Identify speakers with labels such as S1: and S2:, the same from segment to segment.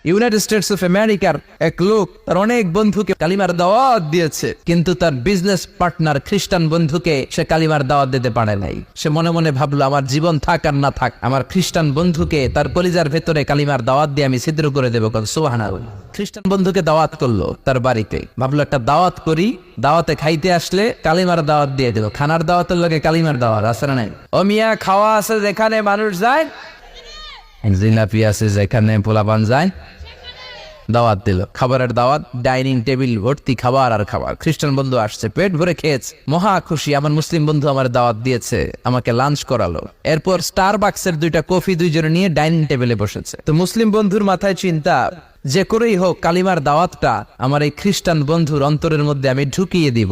S1: United States of আমেরিকার এক লোক তার অনেক বন্ধুকে কালিমার দাওয়াত দিয়েছে, কিন্তু তার বিজনেস পার্টনার খ্রিস্টান বন্ধুকে সে কালিমার দাওয়াত দিতে পারে নাই। সে মনে মনে ভাবলো, আমার জীবন থাক আর না থাক, আমার খ্রিস্টান বন্ধুকে তার কলিজার ভেতরে কালিমার দাওয়াত দিয়ে আমি ছিদ্র করে দেবো। সুবহানাল্লাহ। খ্রিস্টান বন্ধুকে দাওয়াত করলো তার বাড়িতে, ভাবলো একটা দাওয়াত করি, দাওয়াতে খাইতে আসলে কালিমার দাওয়াত দিয়ে দেবো। খানার দাওয়াতের লগে কালিমার দাওয়াত আছে না নাই? ও মিয়া, খাওয়া আছে যেখানে মানুষ যায়, জিলাপি আছে যেখানে পোলাপান যায়, দাওয়াত দিল, খাবারের দাওয়াত, ডাইনিং টেবিল ভর্তি খাবার আর খাবার। খ্রিস্টান বন্ধু আসছে, পেট ভরে খেয়েছে, মহা খুশি, আমার মুসলিম বন্ধু আমার দাওয়াত দিয়েছে, আমাকে লাঞ্চ করালো। এরপর স্টারবাকসের 2টা কফি দুইজনে নিয়ে ডাইনিং টেবিলে বসেছে। তো মুসলিম বন্ধুর মাথায় চিন্তা, যে করেই হোক কালিমার দাওয়াতটা আমার এই খ্রিস্টান বন্ধুর অন্তরের মধ্যে আমি ঢুকিয়ে দিব।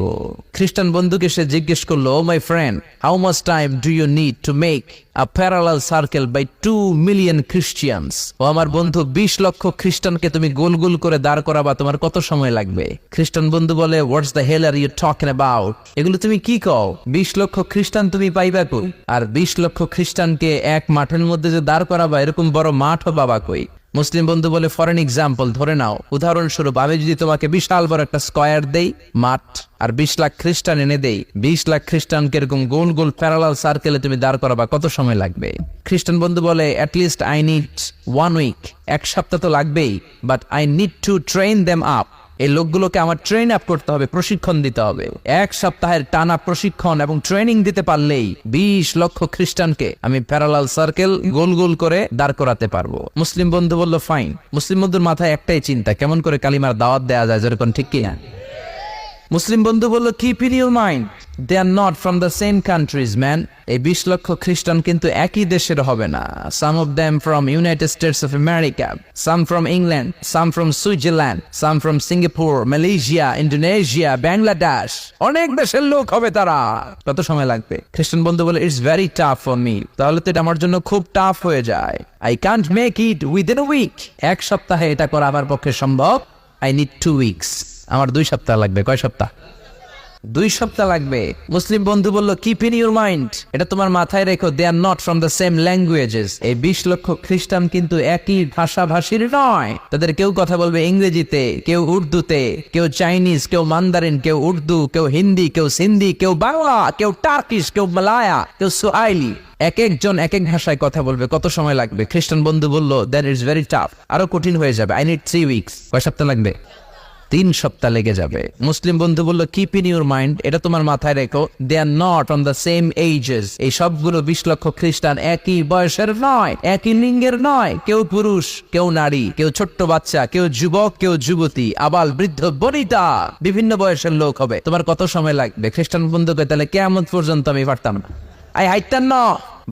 S1: খ্রিস্টান বন্ধুকে সে জিজ্ঞেস করলো, oh my friend, how much time do you need to make a parallel circle by 2 million Christians? ও আমার বন্ধু, 20 লক্ষ খ্রিস্টানকে তুমি গোল গোল করে দাঁড় করাবা, তোমার কত সময় লাগবে? খ্রিস্টান বন্ধু বলে, what's the hell are you talking about? এগুলো তুমি কি কও? 20 লক্ষ খ্রিস্টান তুমি পাইবা কই? আর 20 লক্ষ খ্রিস্টানকে এক মাঠের মধ্যে যে দাঁড় করাবা, এরকম বড় মাঠও পাবা কই? মুসলিম বন্ধু বলে, ফর এন এক্সাম্পল, ধরে নাও, উদাহরণস্বরূপ আমি যদি তোমাকে বিশাল বড় একটা স্কয়ার দেই, মাঠ, আর 20 লাখ খ্রিস্টান এনে দেই, 20 লাখ খ্রিস্টানকে এরকম গোল গোল প্যারালাল সার্কেলে তুমি দাঁড় করাবা, কত সময় লাগবে? খ্রিস্টান বন্ধু বলে, অ্যাটলিস্ট আই নিড 1 উইক, 1 সপ্তাহ তো লাগবেই, but I need to train them up. এই লোকগুলোকে আমার ট্রেন আপ করতে হবে, প্রশিক্ষণ দিতে হবে। 1 সপ্তাহের টানা প্রশিক্ষণ এবং ট্রেনিং দিতে পারলেই 20 লক্ষ খ্রিস্টানকে আমি প্যারালাল সার্কেল গোল গোল করে দাঁড় করাতে পারবো। মুসলিম বন্ধু বলল, ফাইন। মুসলিম বন্ধুর মাথায় একটাই চিন্তা, কেমন করে কালিমার দাওয়াত দেয়া যায়, যেরকম, ঠিক কিনা? মুসলিম বন্ধু বলল, keep in your mind, they are not from the same countries man. এই 20 লক্ষ খ্রিস্টান কিন্তু একই দেশের হবে না। Some of them from United States of America, some from England, some from Switzerland, some from Singapore, Malaysia, Indonesia, Bangladesh, অনেক দেশের লোক হবে তারা। কত সময় লাগবে? খ্রিস্টান বন্ধু বলে, it's very tough for me. তাহলে তো এটা আমার জন্য খুব টাফ হয়ে যায়। I can't make it within a week. 1 সপ্তাহে এটা করা আমার পক্ষে সম্ভব। I need 2 weeks. আমার 2 সপ্তাহ লাগবে। কয় সপ্তাহ? 2 সপ্তাহ লাগবে। মুসলিম বন্ধু বলল, কিপ ইন ইউর মাইন্ড, এটা তোমার মাথায় রেখো, they are not from the same languages. এই 20 লক্ষ খ্রিস্টান কিন্তু একই ভাষাভাষীর নয়। তাদের কেউ কথা বলবে ইংরেজিতে, কেউ উর্দুতে, কেউ চাইনিজ, কেউ মান্দারিন, কেউ উর্দু, কেউ হিন্দি, কেউ সিন্ধি, কেউ বাংলা, কেউ টার্কিশ, কেউ মালায়া, কেউ সুহাইলি। এক একজন এক এক ভাষায় কথা বলবে, কত সময় লাগবে? খ্রিস্টান বন্ধু বলল, দ্যাট ইজ ভেরি টাফ, আরো কঠিন হয়ে যাবে। I need 3 weeks. কয় সপ্তাহ লাগবে? 3 সপ্তাহ লেগে যাবে। মুসলিম বন্ধু বলল, কিপ ইন ইউর মাইন্ড, এটা তোমার মাথায় রেখো, they are not on the same ages. এই সবগুলো 20 লক্ষ খ্রিস্টান একই বয়সের নয়, একই লিঙ্গের নয়। কেউ পুরুষ, কেউ নারী, কেউ ছোট্ট বাচ্চা, কেউ যুবক, কেউ যুবতী, আবাল বৃদ্ধ বনিতা, বিভিন্ন বয়সের লোক হবে। তোমার কত সময় লাগবে? খ্রিস্টান বন্ধুকে, তাহলে কিয়ামত পর্যন্ত আমি পারতাম না। আই হাইতাম না।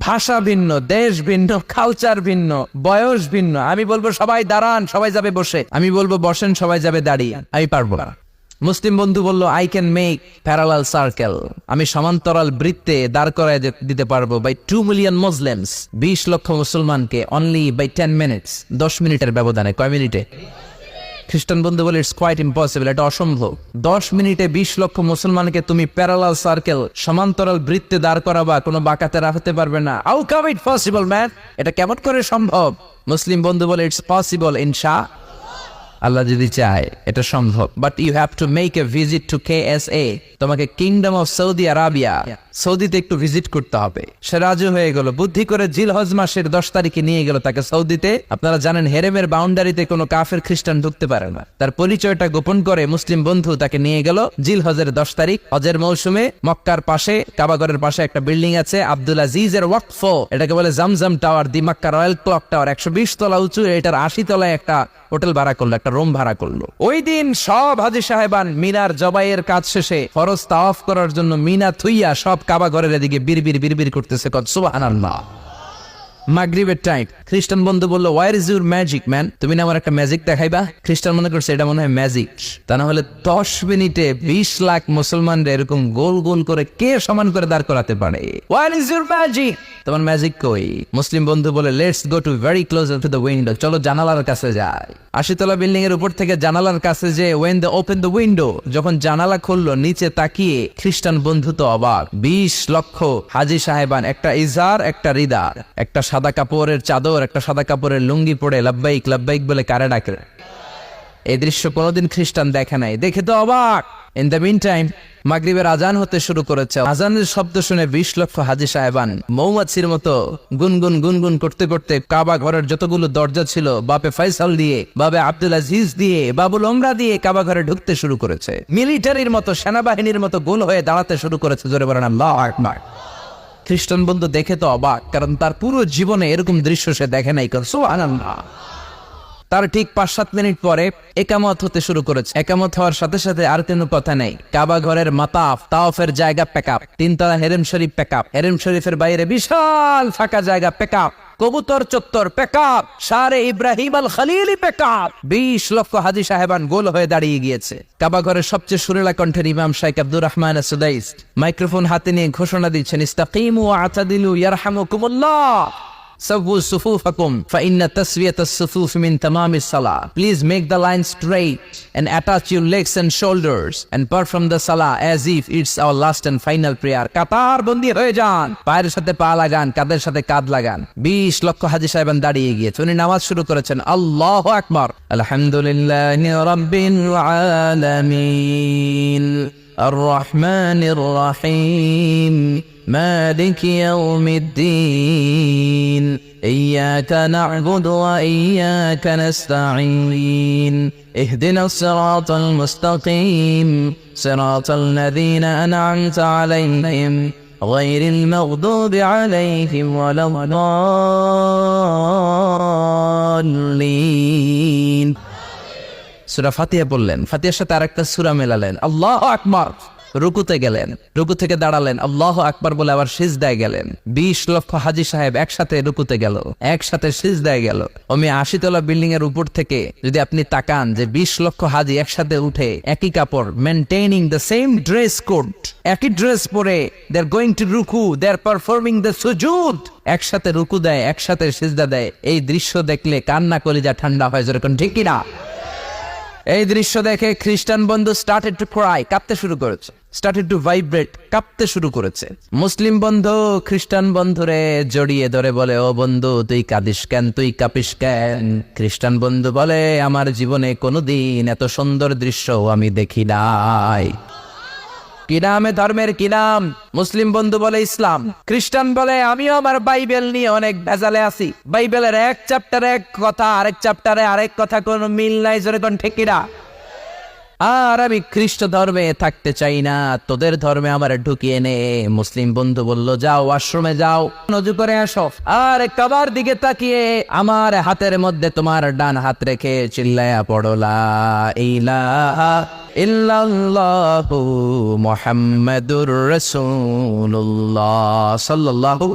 S1: ভাষা ভিন্ন, দেশ ভিন্ন, কালচার ভিন্ন, বয়স ভিন্ন। আমি বলবো সবাই দাঁড়ান, সবাই যাবে বসে। আমি বলবো বসেন, সবাই যাবে দাঁড়িয়ে। আমি পারবো না। মুসলিম বন্ধু বলল, I can make parallel circle, আমি সমান্তরাল বৃত্তে দাঁড় করায় দিতে পারবো, বাই 2 মিলিয়ন মুসলিমস, 20 লক্ষ মুসলমানকে, অনলি বাই 10 মিনিটস, 10 মিনিটের ব্যবধানে। কয় মিনিটে? খ্রিস্টান বন্ধু বলে, ইটস কোয়াইট ইম্পসিবল, এটা অসম্ভব। 10 মিনিটে 20 লক্ষ মুসলমানকে তুমি প্যারালাল সার্কেল, সমান্তরাল বৃত্তে দাঁড় করাবা, কোনো বাঁকাতে রাখতে পারবে না। How come it possible man, এটা কেমন করে সম্ভব? মুসলিম বন্ধু বলে, ইটস পসিবল ইনশাআল্লাহ, আল্লাহ যদি চায় এটা সম্ভব। But you have to make a visit to KSA, তোমাকে কিংডম অফ সৌদি আরাবিয়া, সৌদিতে একটু ভিজিট করতে হবে। সে রাজি হয়ে গেল, বুদ্ধি করে জিলহজ মাসের 10 তারিখে নিয়ে গেল তাকে সৌদিতে। আপনারা জানেন, হেরেমের বাউন্ডারিতে কোনো কাফের খ্রিস্টান ঢুকতে পারে না। তার পরিচয়টা গোপন করে মুসলিম বন্ধু তাকে নিয়ে গেল জিলহজের 10 তারিখ, হজের মৌসুমে। মক্কার পাশে, কাবাগরের পাশে একটা বিল্ডিং আছে, আব্দুল আজিজের ওয়াকফ, এটাকে বলে জামজাম টাওয়ার, দি মক্কা রয়্যাল ক্লক টাওয়ার, 120 তলা উঁচু। এটার 80 তলায় একটা হোটেল ভাড়া করলো, একটা রুম ভাড়া করলো। ওই দিন সব হাজী সাহেবান মিনার জবাইয়ের কাজ শেষে ফরজ তাওয়াফ করার জন্য মিনা থুইয়া সব কাবা ঘরের এদিকে বিড়বিড় করতেছে। সুবহানাল্লাহ। মাগরিবের টাইম। খ্রিস্টান বন্ধু বলল, where is your magic man, তুমি না আমার একটা ম্যাজিক দেখাইবা? খ্রিস্টান মনে করছে এটা মনে হয় ম্যাজিক। তা না হলে 10 মিনিটে 20 লাখ মুসলমানরা এরকম গোল গোল করে কে সমান করে দাঁড় করাতে পারে? ওয়ার ইজ ইউর ম্যাজিক, তোমার ম্যাজিক কই? মুসলিম বন্ধু বলে, let's go to very close to the window, চলো জানালার কাছে যাই। 80 তলা বিল্ডিং এর উপর থেকে জানালার কাছে যে when the open the window, যখন জানালা খুললো নিচে তাকিয়ে খ্রিস্টান বন্ধু তো অবাক। 20 লক্ষ হাজি সাহেবান, একটা ইজার একটা রিদা, একটা সাদা কাপড়ের চাদর একটা সাদা কাপড়ের লুঙ্গি পরে লাব্বাইক লাব্বাইক বলে কারে ডাকে। এই দৃশ্য কোনোদিন খ্রিস্টান দেখে নাই, দেখে তো অবাক। ইন দ্য মিন টাইম মাগরিবের আজান হতে শুরু করেছে। আজানের শব্দ শুনে 20 লক্ষ হাজি সাহেবান মৌমাছির মতো গুনগুন গুনগুন করতে করতে কাবা ঘরের যতগুলো দরজা ছিল বাপে ফয়সাল দিয়ে, বাবে আব্দুল আজিজ দিয়ে, বাবুল ওমরা দিয়ে কাবা ঘরে ঢুকতে শুরু করেছে। মিলিটারির মতো, সেনাবাহিনীর মতো গোল হয়ে দাঁড়াতে শুরু করেছে। জোরে বলেন আল্লাহু আকবার। খ্রিস্টান বন্ধু দেখে তো অবাক, কারণ তার পুরো জীবনে এরকম দৃশ্য সে দেখে নাই। সুবহানাল্লাহ। তার ঠিক 5-7 মিনিট পরে একামত হতে শুরু করেছে। একামত হওয়ার সাথে সাথে আর কোনো কথা নেই। কাবা ঘরের মাতাফ তাওয়াফের জায়গা প্যাকআপ, 3 তলা হেরেম শরীফ প্যাকআপ, হেরেম শরীফের বাইরে বিশাল ফাঁকা জায়গা প্যাকআপ, কবুতর চত্বর প্যাকআপ, শারে ইব্রাহিম আল খলিলি প্যাকআপ। 20 লক্ষ হাজি সাহেবান গোল হয়ে দাঁড়িয়ে গিয়েছে। কাবা ঘরের সবচেয়ে সুরেলা কণ্ঠের ইমাম শাইখ আব্দুর রহমান সুদাইস মাইক্রোফোন হাতে নিয়ে ঘোষণা দিচ্ছেন, ইস্তাকিমু ওয়া আতাদিলু ইয়ারহামুকুমুল্লাহ, সাওউ সুফুফাকুম ফাইন্না তাসওয়াতাস সুফুফ মিন তামামিস সালাহ। Please make the line straight and attach your legs and shoulders and perform the salah as if it's our last and final prayer. কাতার বন্দী হয়ে যান, পায়ের সাথে পা লাগান, কাঁধের সাথে কাঁধ লাগান। 20 লক্ষ হাজি সাহেবান দাঁড়িয়ে গিয়েছে। উনি নামাজ শুরু করেছেন, আল্লাহু আকবার, আলহামদুলিল্লাহি রাব্বিল আলামিন আর রহমানির রহিম مالك يوم الدين إياك نعبد وإياك نستعين اهدنا الصراط المستقيم صراط الذين أنعمت عليهم غير المغضوب عليهم ولا الضالين। সূরা ফাতিহা বললেন, ফাতিহার সাথে আরেকটা সূরা মেলালেন, আল্লাহু আকবার। রুকুতে গেলেন, রুকু থেকে দাঁড়ালেন, আল্লাহু আকবার বলে আবার সিজদায় গেলেন। 20 লক্ষ হাজি সাহেব একসাথে রুকুতে গেল, একসাথে সিজদায় গেল। 80 তলা বিল্ডিং এর উপর থেকে যদি আপনি তাকান যে 20 লক্ষ হাজি একসাথে উঠে একই কাপড়, maintaining the same dress code, একই ড্রেস পরে দে আর গোইং টু রুকু, দে আর পারফর্মিং দ্য সুজুদ, একসাথে রুকু দেয়, একসাথে সিজদা দেয়। এই দৃশ্য দেখলে কান্না কলিজা ঠান্ডা হয়, যেরকম ঠিক কিনা? এই দৃশ্য দেখে খ্রিস্টান বন্ধু স্টার্টেড টু ক্রাই, কাঁপতে শুরু করেছে, স্টার্টেড টু ভাইব্রেট, কাঁপতে শুরু করেছে। মুসলিম বন্ধু খ্রিস্টান বন্ধুরে জড়িয়ে ধরে বলে, ও বন্ধু তুই কাঁদিস কেন, তুই কাঁপিস কেন? খ্রিস্টান বন্ধু বলে, আমার জীবনে কোনোদিন এত সুন্দর দৃশ্য আমি দেখি নাই। কি নামে ধর্মের কি নাম? মুসলিম বন্ধু বলে ইসলাম। খ্রিস্টান বলে, আমিও আমার বাইবেল নিয়ে অনেক ভেজালে আছি, বাইবেলের এক চ্যাপ্টারে এক কথা, আরেক চ্যাপ্টারে আরেক কথা, কোনো মিল নাই, জোরে কোন ঠিক কিনা? আর আমি খ্রিস্ট ধর্মে থাকতে চাই না, তোদের ধর্মে আমার ঢুকিয়ে নে। মুসলিম বন্ধু বলল, যাও আশ্রমে যাও, নজু করে আসো, আর কাবার দিকে তাকিয়ে আমার হাতের মধ্যে তোমার ডান হাত রেখে চিল্লায়া পড়ো লা ইলাহা ইল্লাল্লাহু মুহাম্মাদুর রাসূলুল্লাহ সাল্লাল্লাহু